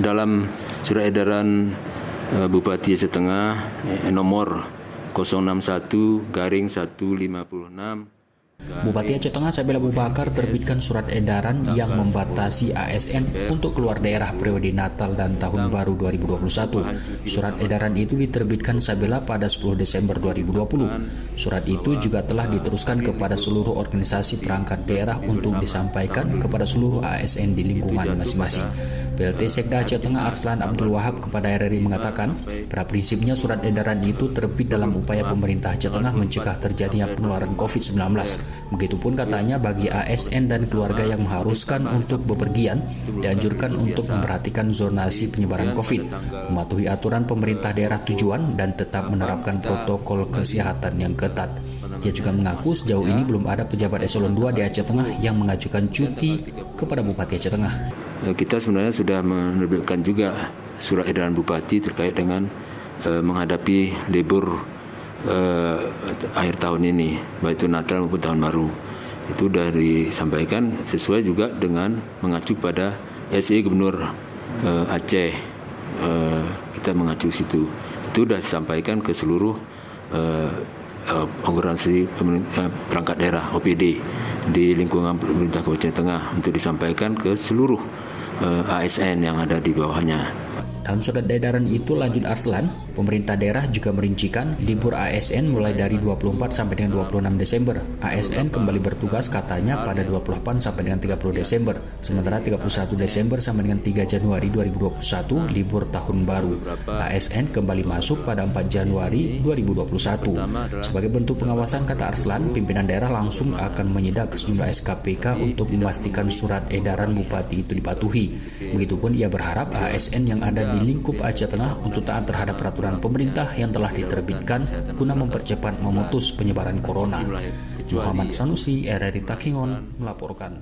dalam surat edaran Bupati Aceh Tengah nomor 061/156. Bupati Aceh Tengah Sabil Abu Bakar terbitkan surat edaran yang membatasi ASN untuk keluar daerah periode Natal dan Tahun Baru 2021. Surat edaran itu diterbitkan Sabila pada 10 Desember 2020. Surat itu juga telah diteruskan kepada seluruh organisasi perangkat daerah untuk disampaikan kepada seluruh ASN di lingkungan masing-masing. PLT Sekda Aceh Tengah Arslan Abdul Wahab kepada RRI mengatakan, pada prinsipnya surat edaran itu terbit dalam upaya pemerintah Aceh Tengah mencegah terjadinya penularan COVID-19. Begitupun katanya bagi ASN dan keluarga yang mengharuskan untuk bepergian, dianjurkan untuk memperhatikan zonasi penyebaran COVID, mematuhi aturan pemerintah daerah tujuan, dan tetap menerapkan protokol kesehatan yang ketat. Ia juga mengaku sejauh ini belum ada pejabat eselon 2 di Aceh Tengah yang mengajukan cuti kepada Bupati Aceh Tengah. Kita sebenarnya sudah menerbitkan juga surat edaran Bupati terkait dengan menghadapi libur akhir tahun ini, baik itu Natal maupun Tahun Baru. Itu sudah disampaikan sesuai juga dengan mengacu pada SE Gubernur Aceh. Kita mengacu situ. Itu sudah disampaikan ke seluruh organisasi perangkat daerah OPD di lingkungan pemerintah Kabupaten Tengah untuk disampaikan ke seluruh ASN yang ada di bawahnya. Dalam surat edaran itu, lanjut Arslan, pemerintah daerah juga merincikan libur ASN mulai dari 24 sampai dengan 26 Desember. ASN kembali bertugas katanya pada 28 sampai dengan 30 Desember. Sementara 31 Desember sampai dengan 3 Januari 2021 libur tahun baru. ASN kembali masuk pada 4 Januari 2021. Sebagai bentuk pengawasan, kata Arslan, pimpinan daerah langsung akan menyidak sejumlah SKPK untuk memastikan surat edaran bupati itu dipatuhi. Begitupun ia berharap ASN yang ada di lingkup Aceh Tengah untuk taat terhadap peraturan pemerintah yang telah diterbitkan guna mempercepat memutus penyebaran corona. Muhammad Sanusi, RRI Takengon melaporkan.